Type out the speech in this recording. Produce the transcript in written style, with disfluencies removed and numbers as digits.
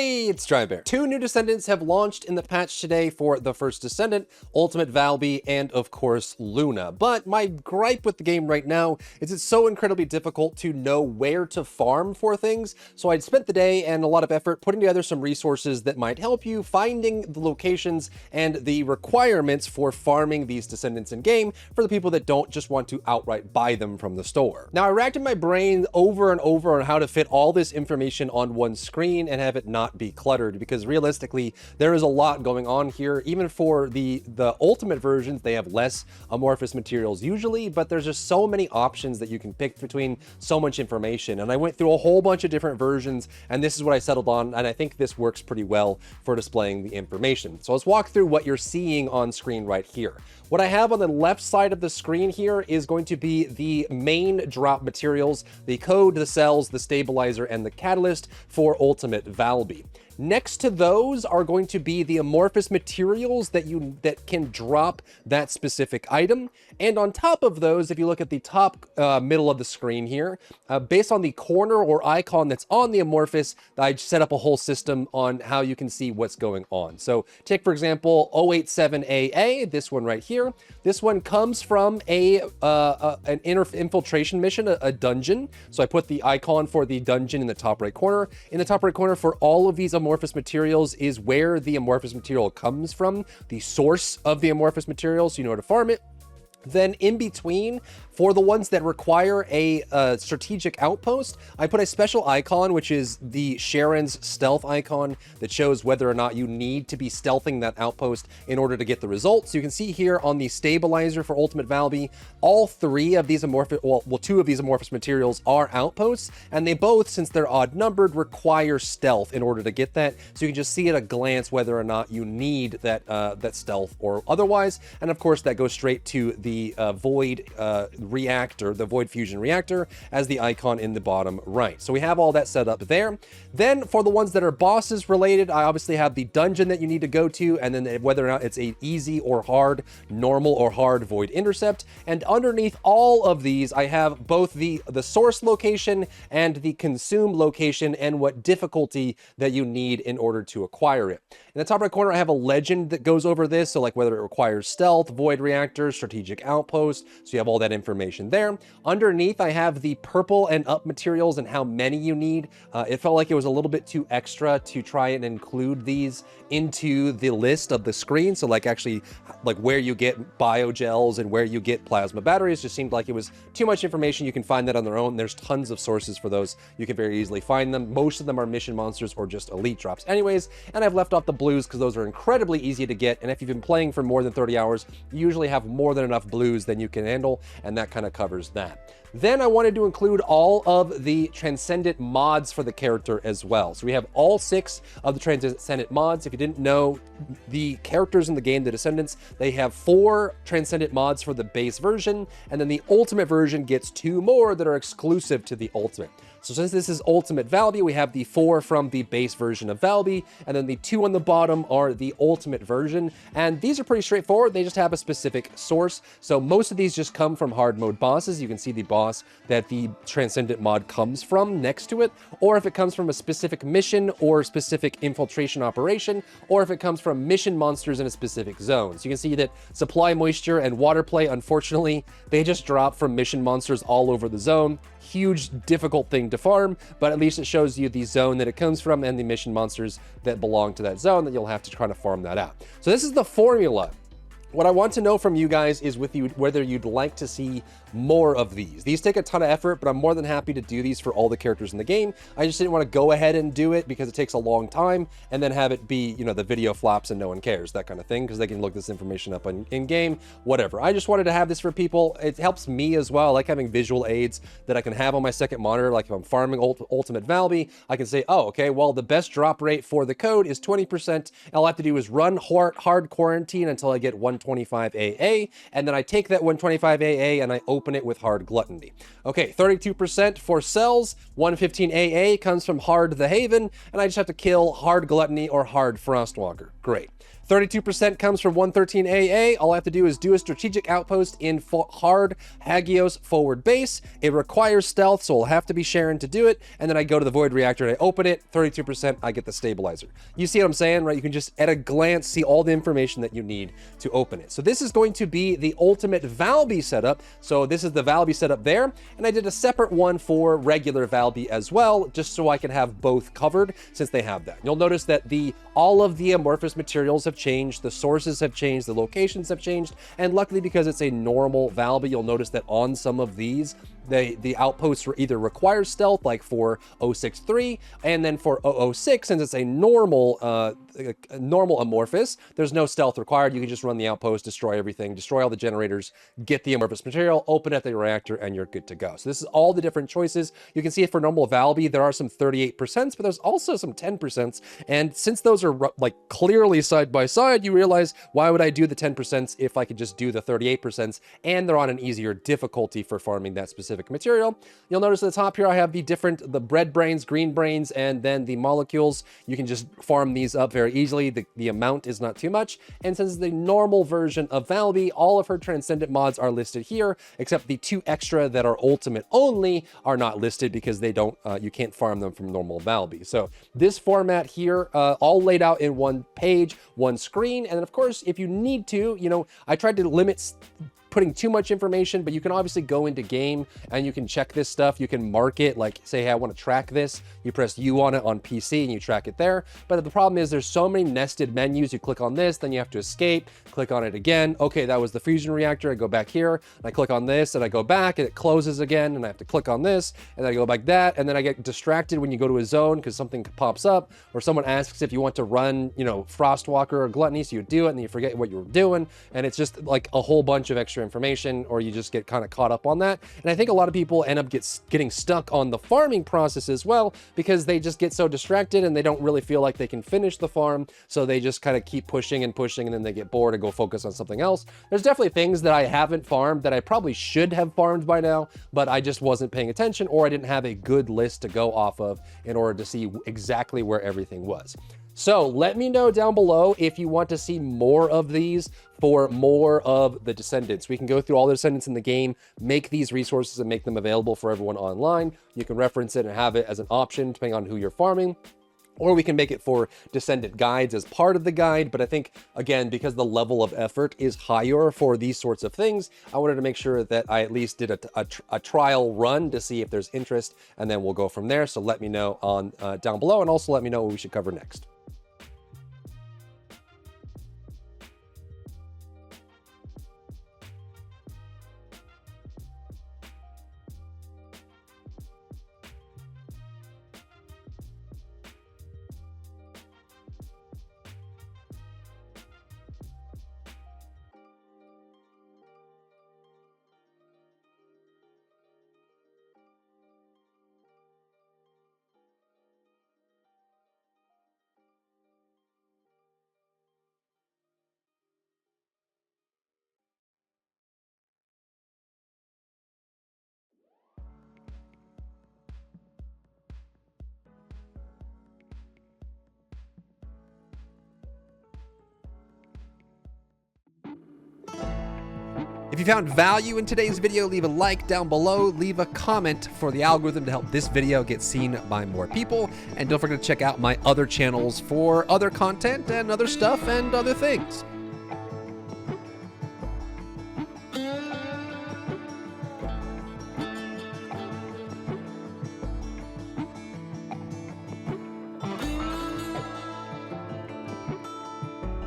Hey, it's Drybear. 2 new Descendants have launched in the patch today for the First Descendant, Ultimate Valby, and of course Luna. But my gripe with the game right now is it's so incredibly difficult to know where to farm for things. So I'd spent the day and a lot of effort putting together some resources that might help you finding the locations and the requirements for farming these Descendants in game for the people that don't just want to outright buy them from the store. Now I racked in my brain over and over on how to fit all this information on one screen and have it not be cluttered, because realistically there is a lot going on here. Even for the ultimate versions, they have less amorphous materials usually, but there's just so many options that you can pick between, so much information. And I went through a whole bunch of different versions, and this is what I settled on, and I think this works pretty well for displaying the information. So let's walk through what you're seeing on screen right here. What I have on the left side of the screen here is going to be the main drop materials, the code, the cells, the stabilizer, and the catalyst for Ultimate Valby. Next to those are going to be the amorphous materials that can drop that specific item. And on top of those, if you look at the top middle of the screen here, based on the corner or icon that's on the amorphous, I set up a whole system on how you can see what's going on. So take, for example, 087AA, this one right here. This one comes from an infiltration mission, a dungeon. So I put the icon for the dungeon in the top right corner. In the top right corner for all of these amorphous materials is where the amorphous material comes from, the source of the amorphous material, so you know how to farm it. Then in between, for the ones that require a strategic outpost, I put a special icon, which is the Sharon's stealth icon that shows whether or not you need to be stealthing that outpost in order to get the results. So you can see here on the stabilizer for Ultimate Valby, all 3 of these amorphous, well, 2 of these amorphous materials are outposts, and they both, since they're odd numbered, require stealth in order to get that. So you can just see at a glance whether or not you need that stealth or otherwise. And of course, that goes straight to the void reactor, the void fusion reactor, as the icon in the bottom right. So we have all that set up there. Then for the ones that are bosses related, I obviously have the dungeon that you need to go to, and then whether or not it's a easy or hard, normal or hard void intercept. And underneath all of these, I have both the source location and the consume location and what difficulty that you need in order to acquire it. In the top right corner, I have a legend that goes over this. So like whether it requires stealth, void reactor, strategic outpost. So you have all that information there. Underneath, I have the purple and up materials and how many you need. It felt like it was a little bit too extra to try and include these into the list of the screen. So like actually like where you get biogels and where you get plasma batteries just seemed like it was too much information. You can find that on their own. There's tons of sources for those. You can very easily find them. Most of them are mission monsters or just elite drops anyways. And I've left off the blues because those are incredibly easy to get. And if you've been playing for more than 30 hours, you usually have more than enough blues than you can handle. And that kind of covers that. Then I wanted to include all of the Transcendent mods for the character as well. So we have all 6 of the Transcendent mods. If you didn't know, the characters in the game, the Descendants, they have 4 Transcendent mods for the base version, and then the Ultimate version gets 2 more that are exclusive to the Ultimate. So since this is Ultimate Valby, we have the 4 from the base version of Valby, and then the 2 on the bottom are the Ultimate version. And these are pretty straightforward. They just have a specific source. So most of these just come from hard mode bosses. You can see the boss that the Transcendent mod comes from next to it, or if it comes from a specific mission or specific infiltration operation, or if it comes from mission monsters in a specific zone. So you can see that Supply Moisture and Water Play, unfortunately, they just drop from mission monsters all over the zone. Huge, difficult thing to farm, but at least it shows you the zone that it comes from and the mission monsters that belong to that zone that you'll have to try to farm that out. So this is the formula. What I want to know from you guys is whether you'd like to see more of these. These take a ton of effort, but I'm more than happy to do these for all the characters in the game. I just didn't want to go ahead and do it because it takes a long time and then have it be, you know, the video flops and no one cares, that kind of thing, because they can look this information up in game, whatever. I just wanted to have this for people. It helps me as well. I like having visual aids that I can have on my second monitor. Like if I'm farming Ultimate Valby, I can say, oh, okay, well, the best drop rate for the code is 20%. All I have to do is run hard quarantine until I get 125 AA, and then I take that 125 AA and I open it with hard gluttony. Okay, 32% for cells, 115 AA comes from hard the Haven, and I just have to kill hard gluttony or hard frostwalker. Great. 32% comes from 113 AA. All I have to do is do a strategic outpost in hard Hagios forward base. It requires stealth, so I'll have to be Sharon to do it. And then I go to the Void Reactor and I open it. 32%, I get the stabilizer. You see what I'm saying, right? You can just at a glance see all the information that you need to open it. So this is going to be the ultimate Valby setup. So this is the Valby setup there. And I did a separate one for regular Valby as well, just so I can have both covered since they have that. You'll notice that all of the amorphous materials have changed, the sources have changed, the locations have changed, and luckily because it's a normal Valby, you'll notice that on some of these, the outposts either require stealth, like for 063, and then for 006, since it's a normal amorphous, there's no stealth required. You can just run the outpost, destroy everything, destroy all the generators, get the amorphous material, open at the reactor, and you're good to go. So this is all the different choices. You can see it for normal Valby, there are some 38%, but there's also some 10%, and since those are like clearly side by side, you realize, why would I do the 10% if I could just do the 38%, and they're on an easier difficulty for farming that specific material. You'll notice at the top here I have the bread brains, green brains, and then the molecules. You can just farm these up very easily. The amount is not too much, and since it's the normal version of Valby, all of her Transcendent mods are listed here, except the 2 extra that are ultimate only are not listed because they don't you can't farm them from normal Valby. So this format here, all laid out in one page, one screen, and then of course if you need to, you know, I tried to limit putting too much information, but you can obviously go into game and you can check this stuff. You can mark it, like say, hey, I want to track this. You press U on it on PC and you track it there. But the problem is there's so many nested menus. You click on this, then you have to escape, click on it again. Okay, that was the fusion reactor. I go back here and I click on this and I go back and it closes again. And I have to click on this and then I go back that. And then I get distracted when you go to a zone because something pops up or someone asks if you want to run, you know, Frostwalker or Gluttony. So you do it and then you forget what you were doing. And it's just like a whole bunch of extra information, or you just get kind of caught up on that. And I think a lot of people end up getting stuck on the farming process as well, because they just get so distracted and they don't really feel like they can finish the farm. So they just kind of keep pushing and pushing, and then they get bored and go focus on something else. There's definitely things that I haven't farmed that I probably should have farmed by now, but I just wasn't paying attention, or I didn't have a good list to go off of in order to see exactly where everything was. So let me know down below if you want to see more of these for more of the Descendants. We can go through all the Descendants in the game, make these resources and make them available for everyone online. You can reference it and have it as an option depending on who you're farming. Or we can make it for Descendant guides as part of the guide. But I think, again, because the level of effort is higher for these sorts of things, I wanted to make sure that I at least did a trial run to see if there's interest, and then we'll go from there. So let me know on down below, and also let me know what we should cover next. If you found value in today's video, leave a like down below, leave a comment for the algorithm to help this video get seen by more people, and don't forget to check out my other channels for other content and other stuff and other things.